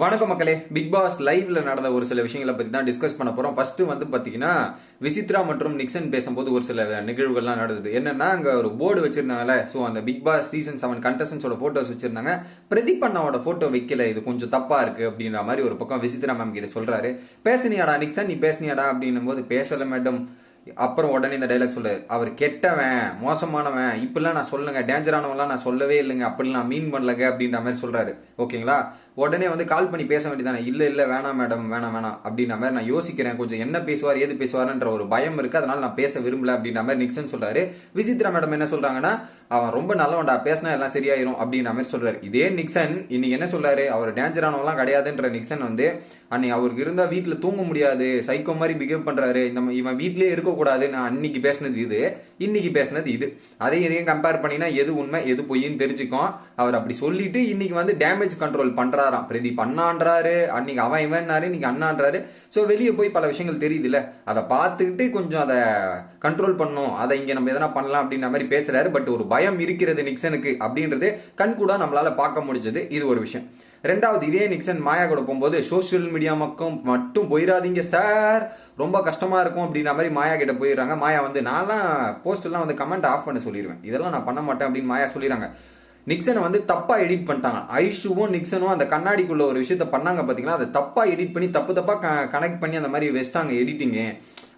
வணக்கம் மக்களே. Big pass லைவ்ல நடந்த ஒரு சில விஷயங்களை பத்தி தான் டிஸ்கஸ் பண்ண போறோம். ஃபர்ஸ்ட் வந்து பாத்தீங்கன்னா விசித்ரா மற்றும் நிக்சன் பேசும்போது ஒரு சில நிகழ்வுகள்லாம் நடந்தது. என்னன்னா அங்க ஒரு போர்டு வச்சிருந்தாங்கல்ல, சோ அந்த பிக் பாஸ் சீசன் 7 கண்டஸ்டன்ஸோட போட்டோஸ் வச்சிருந்தாங்க. பிரதீப் அண்ணாவோட போட்டோ வைக்கல, இது கொஞ்சம் தப்பா இருக்கு அப்படின்ற மாதிரி ஒரு பக்கம் விசித்ரா மேம் கிட்ட சொல்றாரு. பேசுனியாடா நிக்சன், நீ பேசுனியாடா அப்படின்னும் போது பேசல மேடம். அப்புறம் உடனே இந்த டைலாக் சொல்ல, அவர் கெட்டவன் மோசமானவன் இப்படிலாம் நான் சொல்லுங்க, டேஞ்சரானவன்லாம் நான் சொல்லவே இல்லைங்க, அப்படி நான் மீன் பண்ணலங்க அப்படின்ற மாதிரி சொல்றாரு. ஓகேங்களா? உடனே வந்து கால் பண்ணி பேச வேண்டியதானே, இல்ல வேணாம் மேடம், வேணாம் அப்படின்ற மாதிரி நான் யோசிக்கிறேன், கொஞ்சம் என்ன பேசுவார் ஏது பேசுவார்ன்ற ஒரு பயம் இருக்கு, அதனால நான் பேச விரும்பல அப்படின்ற மாதிரி நிக்சன் சொல்றாரு. விசித்ரா மேடம் என்ன சொல்றாங்கன்னா, அவன் ரொம்ப நல்லவன்டா, பேசினா எல்லாம் சரியாயிரும் அப்படின்ற மாதிரி சொல்றாரு. இதே நிக்சன் இன்னைக்கு என்ன சொல்றாரு, அவர் டேஞ்சரானவெல்லாம் கிடையாதுன்ற நிக்சன் வந்து அன்னைக்கு அவருக்கு இருந்தா வீட்டுல தூங்க முடியாது, சைக்கோ மாதிரி பிஹேவ் பண்றாரு, இந்த இவன் வீட்லயே இருக்கக்கூடாது, நான் அன்னைக்கு பேசினது இது, இன்னைக்கு பேசினது இது, அதையும் இதையும் கம்பேர் பண்ணினா எது உண்மை எது பொய்ன்னு தெரிஞ்சுக்கும். அவர் அப்படி சொல்லிட்டு இன்னைக்கு வந்து டேமேஜ் கண்ட்ரோல் பண்றாராம். பிரதீப் அண்ணான்றாரு, அன்னைக்கு அவன் இவன்னாரு, இன்னைக்கு அண்ணான்றாரு. சோ வெளியே போய் பல விஷயங்கள் தெரியுது இல்ல, அதை பார்த்துக்கிட்டு கொஞ்சம் அதை கண்ட்ரோல் பண்ணும், அதை இங்க நம்ம எதனா பண்ணலாம் அப்படின்ற மாதிரி பேசுறாரு. பட் ஒரு பயம் இருக்கிறது நிக்சனுக்கு அப்படின்றது கண் கூட நம்மளால பார்க்க முடிஞ்சது. இது ஒரு விஷயம். ரெண்டாவது, இதே நிக்சன் மாயா கூட போகும்போது சோசியல் மீடியா மட்டும் போயிடாதீங்க சார், ரொம்ப கஷ்டமா இருக்கும் அப்படின்ற மாதிரி மாயா கிட்ட போயிடுறாங்க. மாயா வந்து நான்லாம் போஸ்ட் எல்லாம் வந்து கமெண்ட் ஆஃப் பண்ண சொல்லிடுவேன், இதெல்லாம் நான் பண்ண மாட்டேன் அப்படின்னு மாயா சொல்லிடுறாங்க. நிக்சனை வந்து தப்பா எடிட் பண்ணிட்டாங்க. ஐஷுவும் நிக்சனும் அந்த கண்ணாடிக்குள்ள ஒரு விஷயத்த பண்ணாங்க பாத்தீங்களா, அதை தப்பா எடிட் பண்ணி தப்பா கனெக்ட் பண்ணி அந்த மாதிரி வச்சிட்டாங்க எடிட்டிங்.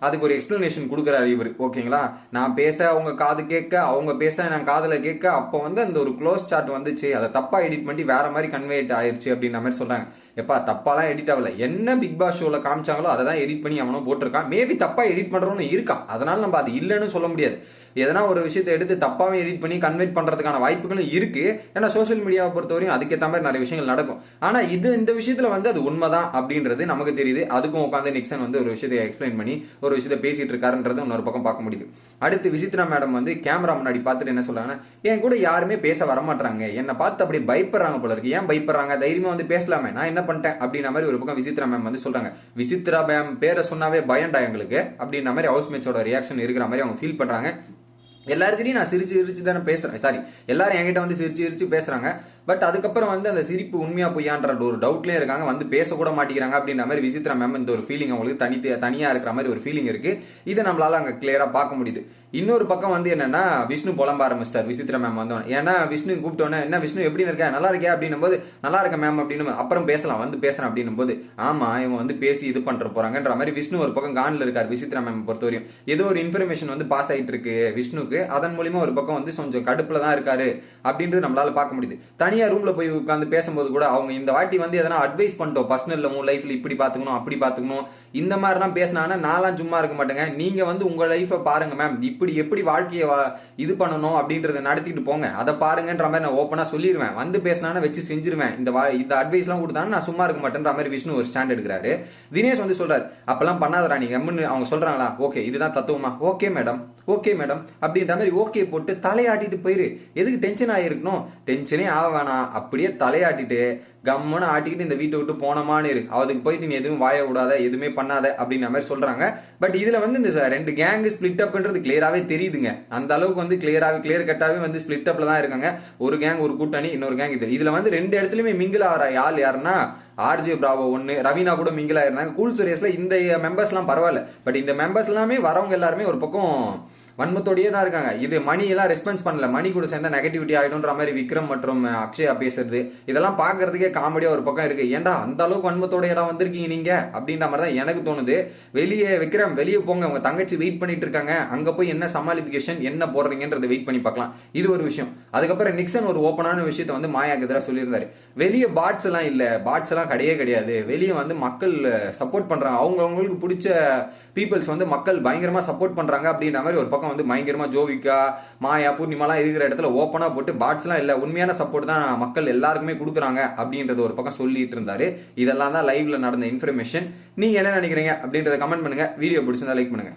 அதுக்கு ஒரு எக்ஸ்பிளனேஷன் கொடுக்குறாரு இவர். ஓகேங்களா? நான் பேச அவங்க காது கேட்க, அவங்க பேச நான் காதுல கேட்க, அப்போ வந்து அந்த ஒரு க்ளோஸ் சாட் வந்துச்சு, அதை தப்பா எடிட் பண்ணி வேற மாதிரி கன்வேட் ஆயிருச்சு அப்படின்ற மாதிரி சொல்றாங்க. எப்பா தப்பாலாம் எடிட் ஆகல, என்ன பிக் பாஸ் ஷோல காமிச்சாங்களோ அதை தான் எடிட் பண்ணி அவனும் போட்டிருக்கான். மேபி தப்பா எடிட் பண்றவனு இருக்கான், அதனால நம்ம அது இல்லைன்னு சொல்ல முடியாது. எதனா ஒரு விஷயத்தை எடுத்து தப்பாவே எடிட் பண்ணி கன்வெர்ட் பண்றதுக்கான வாய்ப்புகளும் இருக்கு. ஏன்னா சோசியல் மீடியாவை பொறுத்தவரையும் அதுக்கேற்ற மாதிரி நிறைய விஷயங்கள் நடக்கும். ஆனா இந்த விஷயத்துல வந்து அது உண்மைதான் அப்படின்றது நமக்கு தெரியுது. அதுக்கும் உட்காந்து நிக்சன் வந்து ஒரு விஷயத்தை எக்ஸ்பிளைன் பண்ணி ஒரு விஷயத்தை பேசிட்டு இருக்காருன்றது இன்னொரு பக்கம் பார்க்க முடியுது. அடுத்து விசித்ரா மேடம் வந்து கேமரா முன்னாடி பார்த்துட்டு என்ன சொல்றாங்கன்னா, என் கூட யாருமே பேச வரமாட்டாங்க, என்னை பார்த்து அப்படி பயப்படுறாங்க போல இருக்கு, ஏன் பயப்படுறாங்க, தைரியமா வந்து பேசலாமே, நான் என்ன பண்ணிட்டேன் அப்படின்ற மாதிரி ஒரு பக்கம் விசித்ரா மேம் வந்து சொல்றாங்க. விசித்ரா மேம் பேரை சொன்னாவே பயம்டா எங்களுக்கு அப்படின்ற மாதிரி ஹவுஸ்மேட்ஸோட ரியாக்ஷன் இருக்கிற மாதிரி அவங்க ஃபீல் பண்றாங்க. எல்லாருக்கிட்டையும் நான் சிரிச்சு சிரிச்சு தானே பேசுறேன், சாரி எல்லாரும் என்கிட்ட வந்து சிரிச்சு சிரிச்சு பேசுறாங்க. பட் அதுக்கப்புறம் வந்து அந்த சிரிப்பு உண்மையா பொய்யான்ற ஒரு டவுட்லயே இருக்காங்க, வந்து பேசக்கூட மாட்டேங்கிறாங்க அப்படின்ற மாதிரி விசித்ரா மேம் இந்த ஒரு ஃபீலிங் அவங்களுக்கு தனியா இருக்கிற மாதிரி ஒரு ஃபீலிங் இருக்கு. இதை நம்மளால அங்க கிளியரா பார்க்க முடியுது. இன்னொரு பக்கம் வந்து என்னன்னா, விஷ்ணு புலம்ப ஆரம்பிச்சிட்டார் விசித்ரா மேம் வந்து. ஏன்னா விஷ்ணு கூப்பிட்டோன்னே, என்ன விஷ்ணு எப்படி இருக்க, நல்லா இருக்கியா அப்படின்னும் போது, நல்லா இருக்க மேம் அப்படின்னு, அப்புறம் பேசலாம் வந்து பேசுறேன் அப்படின்னும் போது, ஆமா இவங்க வந்து பேசி இது பண்ற போறாங்கன்ற மாதிரி விஷ்ணு ஒரு பக்கம் கான்ல இருக்காரு. விசித்ரா மேம் பொறுத்தவரையும் ஏதோ ஒரு இன்ஃபர்மேஷன் வந்து பாஸ் ஆயிட்டு இருக்கு விஷ்ணுக்கு, அதன் மூலியமா ஒரு பக்கம் வந்து கொஞ்சம் கடுப்புல தான் இருக்காரு அப்படின்றது நம்மளால பார்க்க முடியுது. தனியா ரூம்ல போய் உட்காந்து பேசும்போது கூட அவங்க இந்த வாட்டி வந்து எதனா அட்வைஸ் பண்ணிட்டோம், பர்சனல்ல உங்க லைஃப்ல இப்படி பாத்துக்கணும் அப்படி பாத்துக்கணும் இந்த மாதிரிலாம் பேசினா நான்லாம் சும்மா இருக்க மாட்டேங்க, நீங்க வந்து உங்க லைஃபை பாருங்க மேம், இப்படி எப்படி வாழ்க்கையை இது பண்ணணும் அப்படின்றத நடத்திட்டு போங்க, அதை பாருங்கன்ற மாதிரி நான் ஓப்பனா சொல்லிடுவேன். வந்து பேசினா வச்சு செஞ்சிருவேன், இந்த அட்வைஸ் எல்லாம் கொடுத்தாங்க நான் சும்மா இருக்க மாட்டேன்ற மாதிரி விஷ்ணு ஒரு ஸ்டாண்ட் எடுக்கிறாரு. தினேஷ் வந்து சொல்றாரு, அப்பெல்லாம் பண்ணாதரா நீங்க, அவங்க சொல்றாங்களா, ஓகே இதுதான் தத்துவமா, ஓகே மேடம் அப்படின்ற மாதிரி ஓகே போட்டு தலையாட்டிட்டு போயிரு. எதுக்கு டென்ஷன் ஆகிருக்கணும், டென்ஷனே ஆக வேணாம், அப்படியே தலையாட்டிட்டு கம்முன்னு ஆட்டிக்கிட்டு இந்த வீட்டை விட்டு போனமானு இரு, அதுக்கு போயிட்டு நீ எதுவும் வாய விடாத, எதுவுமே பண்ணாத அப்படின்ற மாதிரி சொல்றாங்க. பட் இதுல வந்து இந்த ரெண்டு கேங் ஸ்பிளிட் அப்ன்றது கிளியராவே தெரியுதுங்க. அந்த அளவுக்கு வந்து கிளியர் கட்டாவே வந்து ஸ்பிளிட் அப்ல தான் இருக்காங்க. ஒரு கேங் ஒரு கூட்டணி, இன்னொரு கேங் இது. இதுல வந்து ரெண்டு இடத்துலயுமே மிங்கிள் ஆகிற யாருன்னா ஆர்ஜே பிராவோ ஒன்னு, ரவீனா கூட மிங்கிள் ஆயிருந்தாங்க. கூல் சுரேஷ்ல இந்த மெம்பர்ஸ் எல்லாம் பரவாயில்ல, பட் இந்த மெம்பர்ஸ் எல்லாமே வரவங்க எல்லாருமே ஒரு பக்கம் வன்மத்தோடயே தான் இருக்காங்க. இது மணி எல்லாம் ரெஸ்பான்ஸ் பண்ணல, மணி கூட சேர்ந்த நெகட்டிவிட்டி ஆயிடும்ன்ற மாதிரி விக்ரம் மற்றும் அக்ஷயா பேசுறது, இதெல்லாம் பாக்குறதுக்கே காமெடியா ஒரு பக்கம் இருக்கு. ஏன்டா அந்த அளவுக்கு வன்மத்தோட இடம் வந்திருக்கீங்க நீங்க அப்படின்ற மாதிரி தான் எனக்கு தோணுது. வெளியே விக்ரம் வெளியே போங்க, உங்க தங்கச்சி வெயிட் பண்ணிட்டு இருக்காங்க, அங்க போய் என்ன சமாளிபிகேஷன் என்ன போடுறீங்கன்றது வெயிட் பண்ணி பார்க்கலாம். இது ஒரு விஷயம். அதுக்கப்புறம் நிக்சன் ஒரு ஓப்பனான விஷயத்த வந்து மாயாக்கு எதிராக சொல்லியிருந்தாரு. வெளியே பாட்ஸ் எல்லாம் இல்ல, பாட்ஸ் எல்லாம் கிடையாது, வெளியே வந்து மக்கள் சப்போர்ட் பண்றாங்க, அவங்களுக்கு பிடிச்ச பீப்புள்ஸ் வந்து மக்கள் பயங்கரமா சப்போர்ட் பண்றாங்க அப்படின்ற மாதிரி ஒரு பக்கம் வந்து பயங்கரமா ஜோவிகா மாயா பூர்ணிமாலாம் இருக்கிற இடத்துல ஓப்பனா போட்டு பாட்ஸ் எல்லாம் இல்ல, உண்மையான சப்போர்ட் தான் மக்கள் எல்லாருக்குமே கொடுக்குறாங்க அப்படின்றது ஒரு பக்கம் சொல்லிட்டு இருந்தாரு. இதெல்லாம் தான் லைவ்ல நடந்த இன்ஃபர்மேஷன். நீங்க என்ன நினைக்கிறீங்க அப்படின்றத கமெண்ட் பண்ணுங்க. வீடியோ பிடிச்சிருந்தா லைக் பண்ணுங்க.